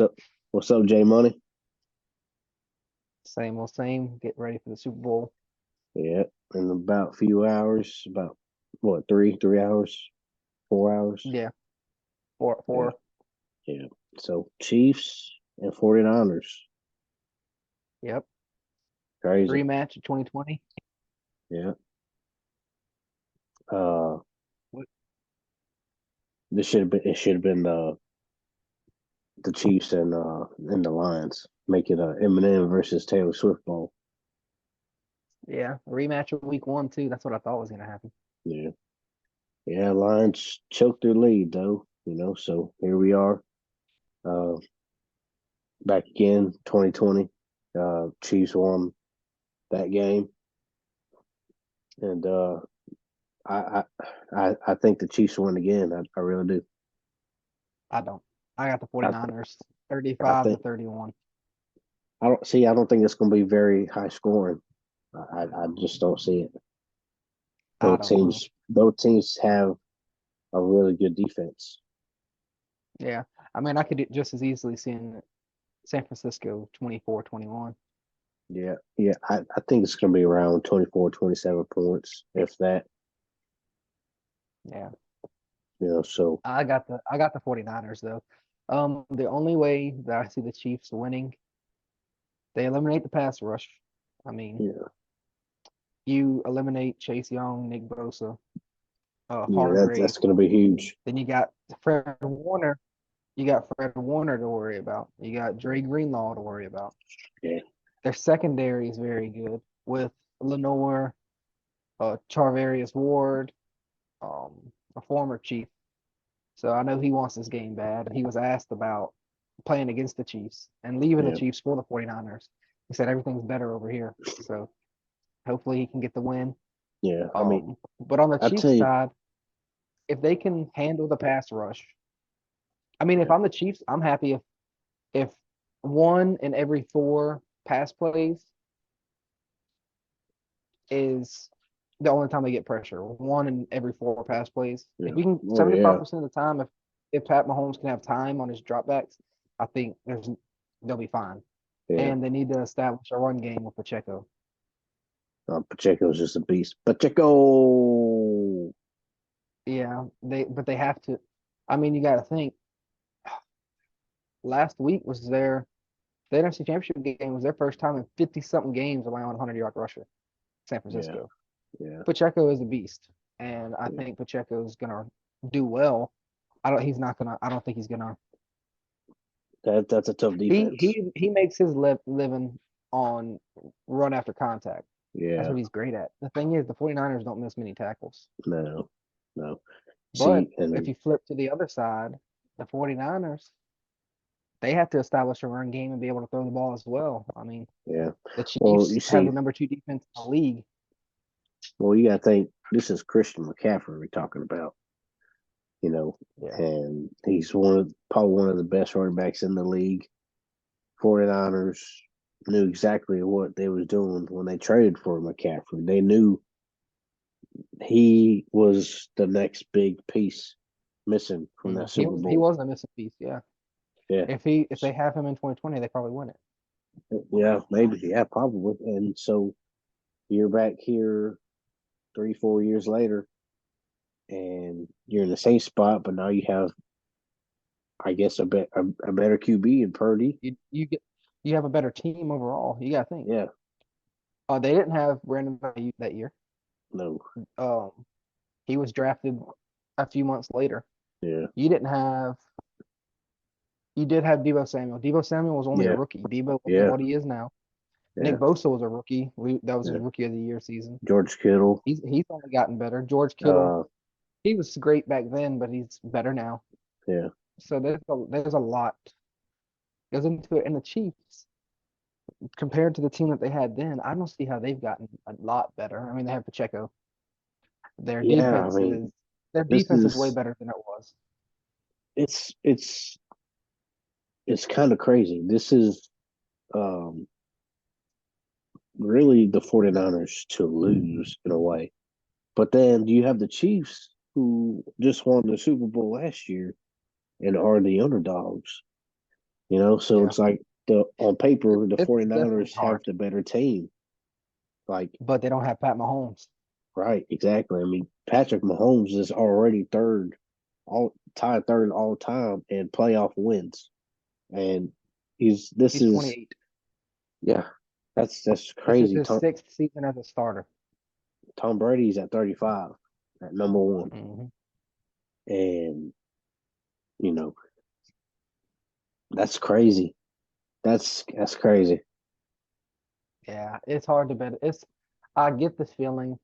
So, what's up, J Money? Same old same. Get ready for the Super Bowl. Yeah, in about a few hours, about what, three hours, 4 hours? Yeah, four, Yeah, four. yeah. So, Chiefs and 49ers. Yep. Crazy. Rematch of 2020. Yeah. Uh, What- it should have been the Chiefs and the Lions. Make it a Eminem versus Taylor Swift Bowl. Yeah, rematch of week 1 too. That's what I thought was gonna happen. Yeah. Yeah, Lions choked their lead though, so here we are. Uh, back again, 2020. Chiefs won that game. And I, I think the Chiefs win again. I really do. I don't. I got the I 49ers I 35 to think 31. I don't see. I don't think it's going to be very high scoring. I just don't see it. I don't know. Both teams have a really good defense. Yeah. I mean, I could just as easily see in San Francisco 24-21. Yeah, yeah. I think it's going to be around 24, 27 points, if that. Yeah. So I got the 49ers though. The only way that I see the Chiefs winning, they eliminate the pass rush. I mean, yeah, you eliminate Chase Young, Nick Bosa, yeah. That's Hargrave. going to be huge. Then you got Fred Warner. You got Fred Warner to worry about. You got Dre Greenlaw to worry about. Yeah, Their secondary is very good with Lenore, Charvarius Ward, a former Chief. So I know he wants this game bad. He was asked about playing against the Chiefs and leaving the yeah, Chiefs for the 49ers. He said everything's better over here. So hopefully he can get the win. yeah. I mean, But on the I tell Chiefs you, side, if they can handle the pass rush, I mean, if yeah, I'm the Chiefs, I'm happy if one in every four pass plays is the only time they get pressure. One in every four pass plays. If yeah. we can Oh yeah, 75% of the time, if Pat Mahomes can have time on his dropbacks, I think they'll be fine. yeah. And they need to establish a run game with Pacheco. Pacheco's just a beast. Pacheco. Yeah, they have to. I mean, you got to think. Last week was the NFC Championship game was their first time in 50 something games allowing a 100-yard rusher. San Yeah, Francisco. yeah, Pacheco is a beast, and I yeah. think Pacheco is gonna do well. I don't. He's not gonna. I don't think he's gonna. That's a tough He defense. he makes his living on run after contact. That's Yeah, what he's great at. The thing is, the 49ers don't miss many tackles. no, no. But See, if and you flip to the other side, the 49ers, they have to establish a run game and be able to throw the ball as well. I mean, yeah. the Well, Chiefs you have the see, number two defense in the league. you got to think this is Christian McCaffrey we're talking about, you know, Yeah. and he's probably one of the best running backs in the league. 49ers knew exactly what they was doing when they traded for McCaffrey. They knew he was the next big piece missing from that He Super was he Bowl. was a missing piece. Yeah. Yeah. If they have him in 2020, they probably win it. Yeah, maybe. Yeah, probably. And so you're back here 3, 4 years later, and you're in the same spot, but now you have, I guess, a better QB in Purdy. You have a better team overall. You got to think. Yeah, They didn't have Brandon Ayuk that year. no, Um, he was drafted a few months later. yeah, You didn't have. You did have Debo Samuel. Debo Samuel was only a yeah, rookie. Debo wasn't yeah, what he is now. Nick yeah, Bosa was a rookie. That was his yeah. rookie of the year season. George Kittle. He's only gotten better. George Kittle, Uh, he was great back then, but he's better now. yeah, So there's a lot goes into it. And the Chiefs, compared to the team that they had then, I don't see how they've gotten a lot better. I mean, they have Pacheco. Their yeah. I defense mean, is their this defense is way is better than it was. it's it's it's kind of crazy. This is um really the 49ers to lose in a way. But then you have the Chiefs who just won the Super Bowl last year and are the underdogs. So Yeah, it's like on paper, the it's definitely 49ers have hard, the better team. Like, but they don't have Pat Mahomes. right, exactly. I mean, Patrick Mahomes is already tied third all time in playoff wins. And this He's is, 28. yeah, that's This is crazy. his sixth season as a starter. Tom Brady's at 35 at number one. Hmm. And, you know, that's crazy. That's crazy. Yeah, it's hard to bet. I get this feeling.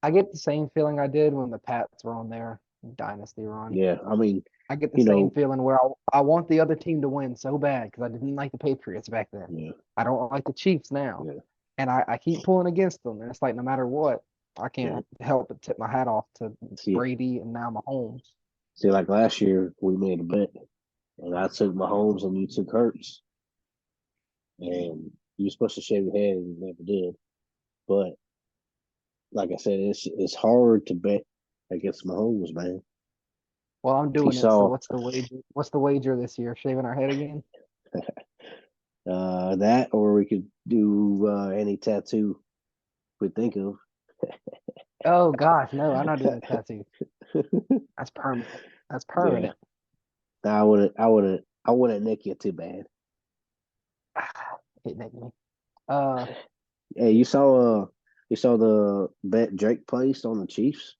I get the same feeling I did when the Pats were on their dynasty run. Yeah. I mean, I get the you same know, feeling where I want the other team to win so bad because I didn't like the Patriots back then. yeah, I don't like the Chiefs now. yeah. And I keep pulling against them. And it's like no matter what, I Yeah. can't help but tip my hat off to See, Brady and now Mahomes. like last year we made a bet and I took Mahomes and you took Hurts. And you're supposed to shave your head and you never did. But like I said, it's hard to bet against Mahomes, man. Well, I'm He doing it. So saw what's the wager? What's the wager this year? Shaving our head again? that, or we could do any tattoo we think of. Oh gosh, no, I'm not doing a tattoo. That's permanent. That's Yeah, permanent. I wouldn't nick you too bad. It made me. Uh Hey, you saw the bet Drake placed on the Chiefs.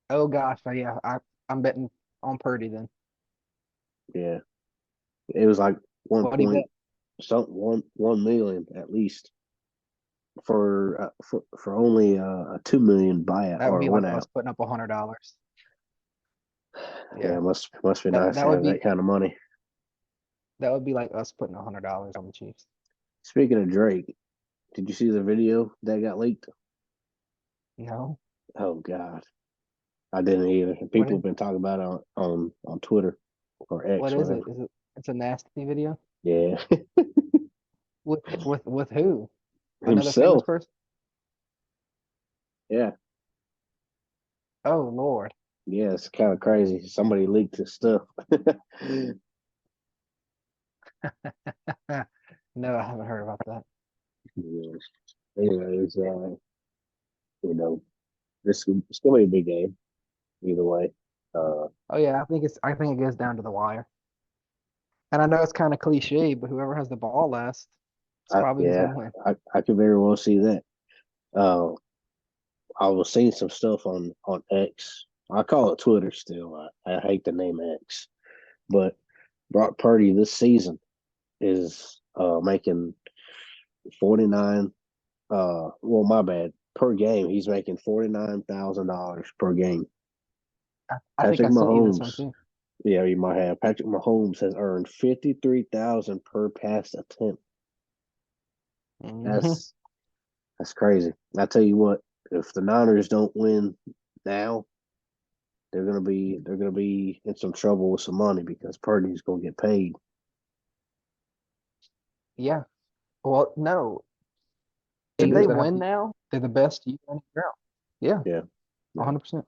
oh gosh, yeah, I'm betting on Purdy then. Yeah, it was like one What he bet? point something 1 million at least for only a 2 million buyout That would or be win like us out. putting up $100. Yeah, Yeah. must be That nice that to would have be that kind of money. that would be like us putting $100 on the Chiefs. Speaking of Drake, did you see the video that got leaked? No? Oh God, I didn't either. What People is have been talking about it on Twitter or what X, is whatever. it? It's a nasty video? Yeah, With who? Another famous himself. person? Yeah, Oh Lord. yeah, it's kind of crazy. Somebody leaked his stuff. No, I haven't heard about that. Yeah. Anyways, you know, it's gonna be a big game either way. Uh, Oh yeah, I think it goes down to the wire. And I know it's kind of cliche, but whoever has the ball last is probably who's yeah, gonna win. I could very well see that. Uh, I was seeing some stuff on X. I call it Twitter still. I hate the name X, but Brock Purdy this season is making 49. Well, my bad. Per game, he's making $49,000 per game. I think Patrick I sent you this one Mahomes, too. yeah, you might have. Patrick Mahomes has earned 53,000 per pass attempt. Hmm. That's that's crazy. I tell you what, if the Niners don't win now, they're gonna be in some trouble with some money because Purdy's gonna get paid. Yeah. Well, no. They're If they gonna have win to. now, they're the best unit in the ground. Yeah, Yeah, yeah. 100%.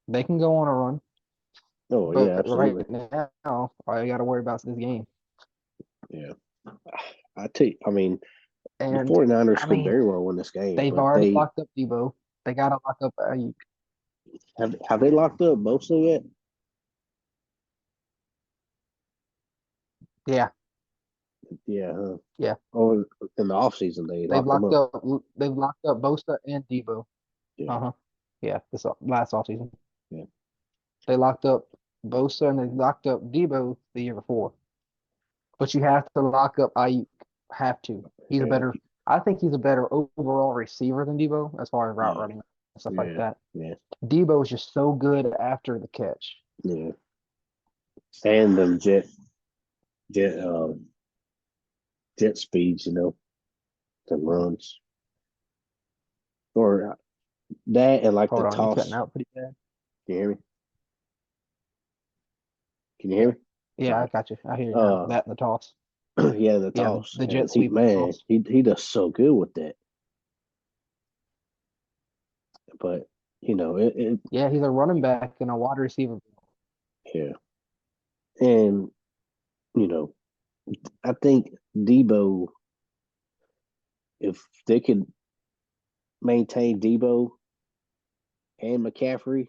They can go on a run, Oh yeah, but right absolutely. now, all you got to worry about is this game. Yeah. I tell you, I mean, the And 49ers I could mean, very well win this game, they've but already they locked up Debo. They got to lock up Ayuk. have they locked up mostly yet? Yeah, Yeah, huh? yeah. Oh, in the offseason they locked them up. They've locked up Bosa and Debo. Yeah, Uh-huh. Yeah, last offseason. yeah, They locked up Bosa and they locked up Debo the year before. But you have to lock up Ayuk. Have to. He's a yeah, better. I think he's a better overall receiver than Debo as far as route yeah, running and stuff like yeah, that. yeah, Debo is just so good after the catch. yeah. And them jet jet speeds, the runs or that and like the Hold on, you cutting toss. out pretty bad. Can you hear me? Can you hear Yeah, me? yeah, All I right. got you. I hear you now. Uh, That and the toss. yeah, the Yeah, toss, the jet and he sweep man, toss. he does so good with that. But it Yeah, he's a running back and a wide receiver. yeah. And, you know, I think Debo, if they could maintain Debo and McCaffrey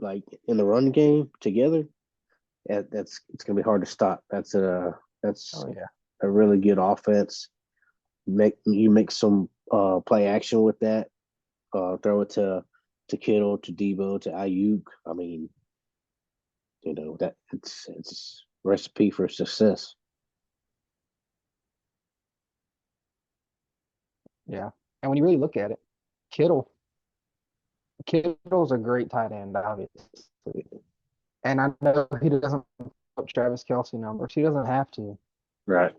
like in the run game together, that's it's gonna be hard to stop. That's Oh yeah. a really good offense. Make some play action with that. Throw it to Kittle, to Debo, to Ayuk. I mean, that it's recipe for success. Yeah. And when you really look at it, Kittle, Kittle's a great tight end, obviously. And I know he doesn't put up Travis Kelce numbers. He doesn't have to. Right.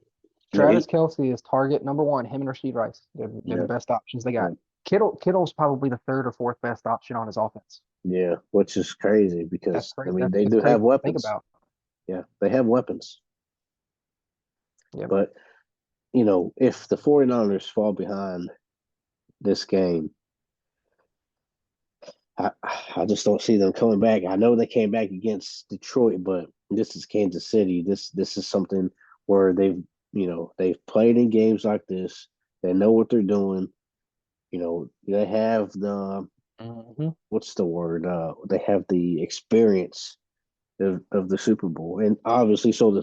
No, Travis Kelce is target number one, him and Rasheed Rice. They're the yeah, best options they got. yeah, Kittle's probably the third or fourth best option on his offense. yeah, which is crazy That's because I crazy. mean That's they it's do have crazy to think weapons. about. Yeah, they have weapons. Yep. But if the 49ers fall behind this game, I I just don't see them coming back. I know they came back against Detroit, but this is Kansas City. This is something where they've played in games like this. They know what they're doing. They have the Hmm. what's the word? They have the experience of the Super Bowl, and obviously so do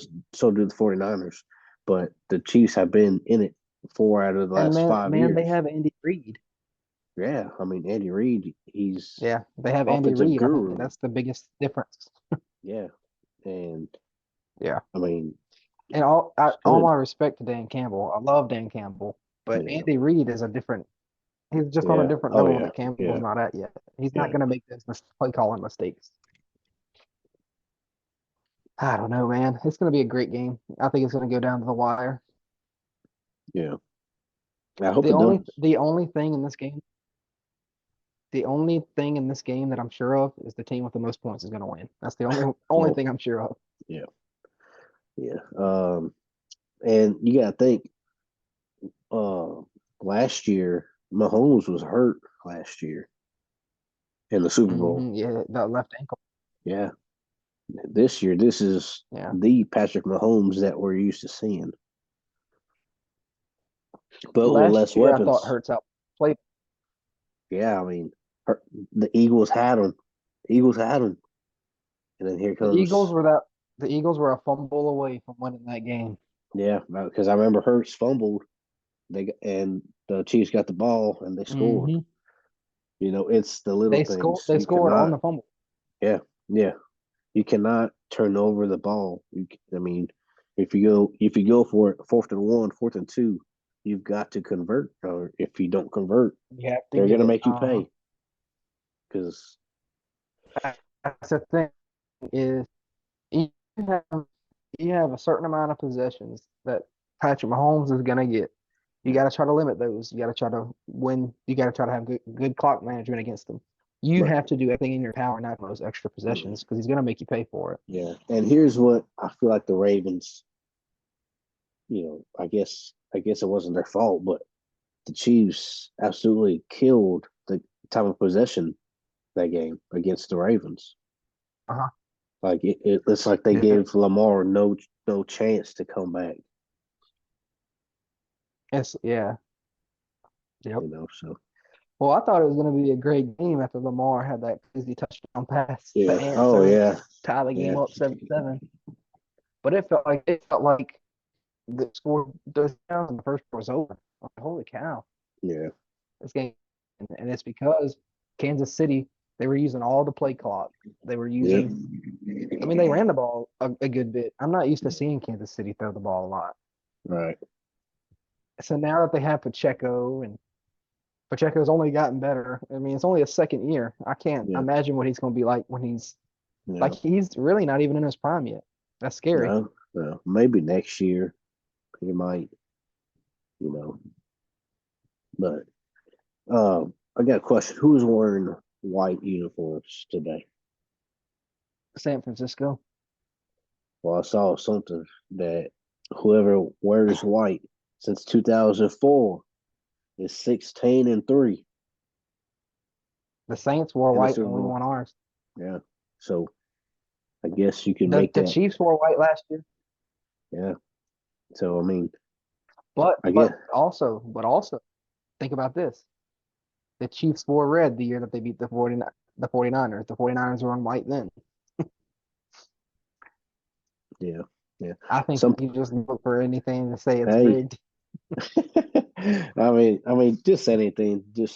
the 49ers. But the Chiefs have been in it 4 out of the And last man, 5 years. they have Andy Reid. Yeah, I mean Andy Reid, he's Yeah, they have Andy offensive Reid. I think guru. that's the biggest difference. Yeah, and Yeah. I mean And it's all good. my respect to Dan Campbell. I love Dan Campbell, but Yeah, Andy Reid is a different. He's just on a yeah. different Oh level yeah, that Campbell's yeah, not at yet. He's not yeah, going to make those play calling mistakes. I don't know, man. It's going to be a great game. I think it's going to go down to the wire. yeah. I hope it does. The only thing in this game, the only thing in this game that I'm sure of is the team with the most points is going to win. That's the only Well, thing I'm sure of. yeah, yeah. And you gotta think, uh, last year Mahomes was hurt last year in the Super Bowl. Yeah, that left ankle. Yeah, this year this is Yeah. the Patrick Mahomes that we're used to seeing, but with less Last year I thought weapons. Hurts outplayed. Yeah, I mean, the Eagles had him. Eagles had him, and then here The Eagles comes were that the Eagles were a fumble away from winning that game. yeah, because I remember Hurts fumbled. And the Chiefs got the ball and they scored. Hmm. It's the little things. They You scored on cannot. the fumble. Yeah, yeah. You cannot turn over the ball. I mean, if you go for it, 4th and 1, 4th and 2, you've got to convert. Or if you don't convert, You have to they're get gonna it. make you pay. Because That's the thing is you have you have a certain amount of possessions that Patrick Mahomes is gonna get. You got to try to limit those. You got to try to win. You got to try to have good clock management against them. You right, have to do everything in your power not to those extra possessions because he's gonna make you pay for it. yeah. And here's what I feel like the Ravens. I guess it wasn't their fault, but the Chiefs absolutely killed the time of possession that game against the Ravens. Uh-huh. Like it's like they Yeah. gave Lamar no chance to come back. Yeah. Yep. So Well, I thought it was going to be a great game after Lamar had that crazy touchdown pass to yeah. Oh answer, yeah, tie the yeah, game up 7-7. But it felt like the score does down and the first quarter was over. Like, holy cow, yeah, this game, and it's because Kansas City they were using all the play clock. They were yeah. using. I mean, they ran the ball a good bit. I'm not used to seeing Kansas City throw the ball a lot. Right. So now that they have Pacheco and Pacheco's only gotten better. I mean, it's only a second year. I can't Yeah, imagine what he's going to be like when yeah. he's really not even in his prime yet. That's scary. No, no. Maybe next year he might. You know, but I got a question. Who's wearing white uniforms today? San Francisco. Well, I saw something that whoever wears white since 2004 is 16-3. The Saints wore in the white Super when we Bowl. won ours. Yeah. So I guess you can The make the that. Chiefs wore white last year, Yeah. So I mean, but I guess but also think about this: the Chiefs wore red the year that they beat the 49ers. The 49ers were on white then. yeah, yeah. I think Some you just look for anything to say it's hey, rigged. I mean, just anything to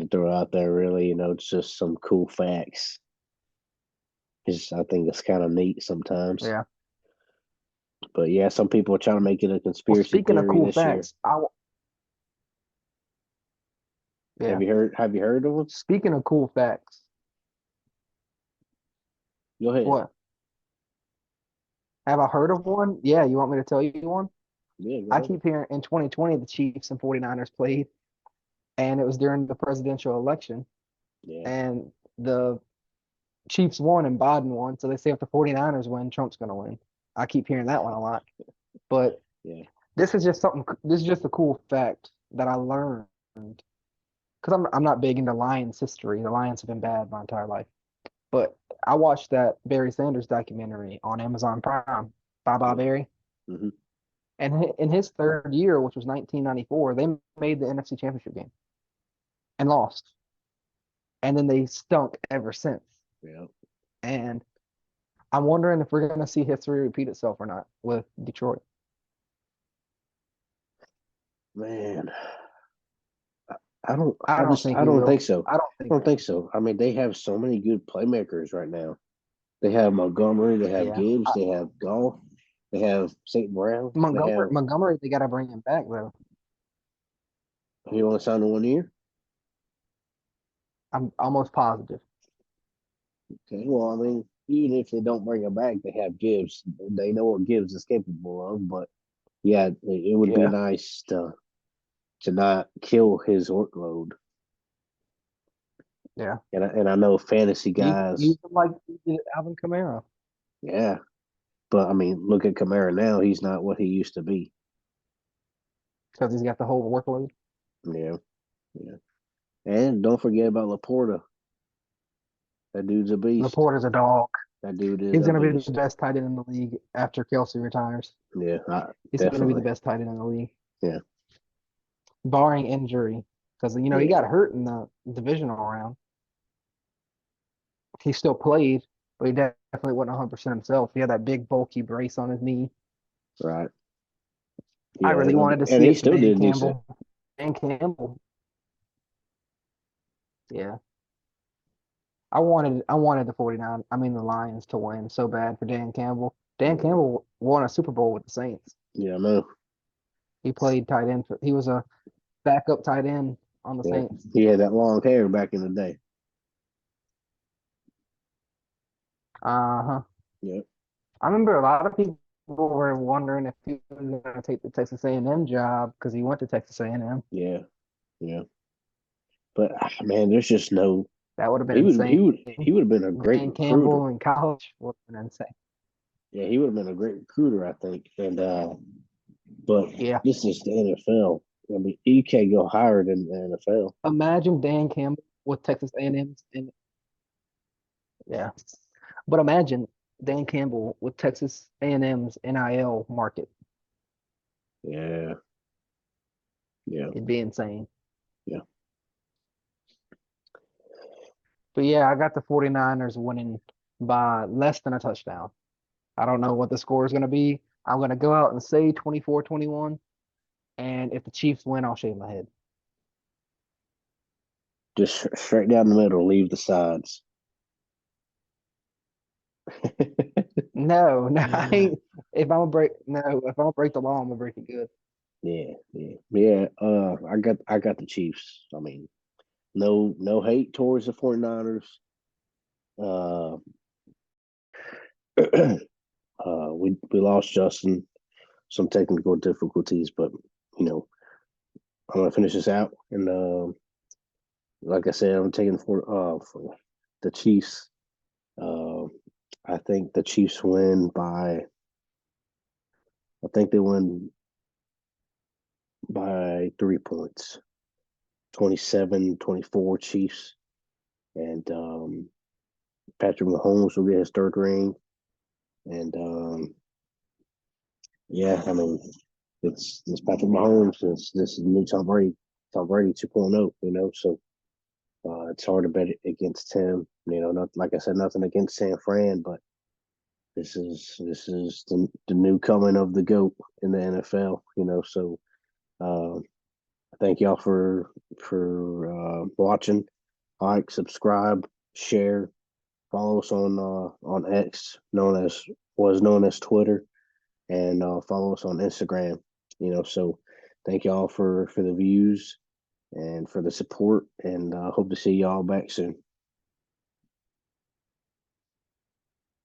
throw out there. Really, it's just some cool facts. I think it's kind of neat sometimes. Yeah. But yeah, some people are trying to make it a Well, conspiracy speaking of theory cool this year. facts, yeah. Have you heard of them? Speaking of cool facts, Go ahead. what have I heard of one? Yeah, you want me to tell you one? Yeah, go I ahead. keep hearing in 2020 the Chiefs and 49ers played, and it was during the presidential election, Yeah, and the Chiefs won and Biden won. So they say if the 49ers win, Trump's going to win. I keep hearing that one a lot. But yeah, this is just a cool fact that I learned because I'm not big into Lions history. The Lions have been bad my entire life. But I watched that Barry Sanders documentary on Amazon Prime, Bye Bye yeah. Barry. Hmm. And in his third year, which was 1994, they made the NFC Championship game and lost. And then they stunk ever since. Yeah, And I'm wondering if we're going to see history repeat itself or not with Detroit. man. I don't. I don't think I we don't think will. so. I don't I think don't so. think so. I mean, they have so many good playmakers right now. They have Montgomery. They have Yeah. Gibbs. They have Golf. They have St. Brown. They have. Montgomery, they got to bring him back though. He only signed 1 year. I'm almost positive. Okay. Well, I mean, even if they don't bring him back, they have Gibbs. They know what Gibbs is capable of. But yeah, it would be Yeah. nice to not kill his workload. Yeah. And I know fantasy Use guys. him like you did Alvin Kamara Yeah. But I mean, look at Kamara now. He's not what he used to be. because he's got the whole workload. Yeah. Yeah. And don't forget about Laporta. That dude's a beast. Laporta's a dog. That dude is He's a going to be the beast. best tight end in the league after Kelsey retires. Yeah, He's going to be the definitely. best tight end in the league, Yeah. barring injury. Because he Yeah. got hurt in the divisional round. He still played, but he definitely wasn't 100% himself. He had that big bulky brace on his knee. Right. I Yeah. really wanted to And see he it for still Dan did decent. Campbell. Dan Campbell, yeah. I wanted the Lions to win so bad for Dan Campbell. Dan Yeah. Campbell won a Super Bowl with the Saints. Yeah, I know. He played tight end he was a backup tight end on the Yeah. Saints. He had that long hair back in the day. Uh-huh. Yeah. I remember a lot of people were wondering if he was going to take the Texas A&M job because he went to Texas A&M. Yeah. Yeah. But man, there's just no That would have been he would he insane. would he would have been a great Dan recruiter. Campbell in college would have been insane. Yeah, he would have been a great recruiter, I think. And but Yeah. this is the NFL. I mean, you can't go higher than the NFL. Imagine Dan Campbell with Texas A&M's and yeah. But imagine Dan Campbell with Texas A&M's NIL market. Yeah, yeah, It'd be insane. yeah. But yeah, I got the 49ers winning by less than a touchdown. I don't know what the score is going to be. I'm going to go out and say 24-21. And if the Chiefs win, I'll shave my head. Just straight down the middle, leave the sides. No, no, I ain't. If I'm gonna break the law, I'm gonna break it good. Yeah, yeah, yeah. I got the Chiefs. I mean, no hate towards the 49ers. Uh, we lost Justin, some technical difficulties, but you know, I'm gonna finish this out, and like I said, I'm taking for the Chiefs. Uh, I think the Chiefs win by. I think they win by 3 points. 27-24 Chiefs. And Patrick Mahomes will get his third ring. And yeah, I mean, it's Patrick Mahomes. This is new Tom Brady 2.0. You know, so it's hard to bet against him. You know, not like I said, nothing against San Fran, but this is the new coming of the GOAT in the NFL. You know, so uh, thank y'all for watching. Like, subscribe, share, follow us on X, known as Twitter, and follow us on Instagram. You know, so thank y'all for the views and for the support, and hope to see y'all back soon.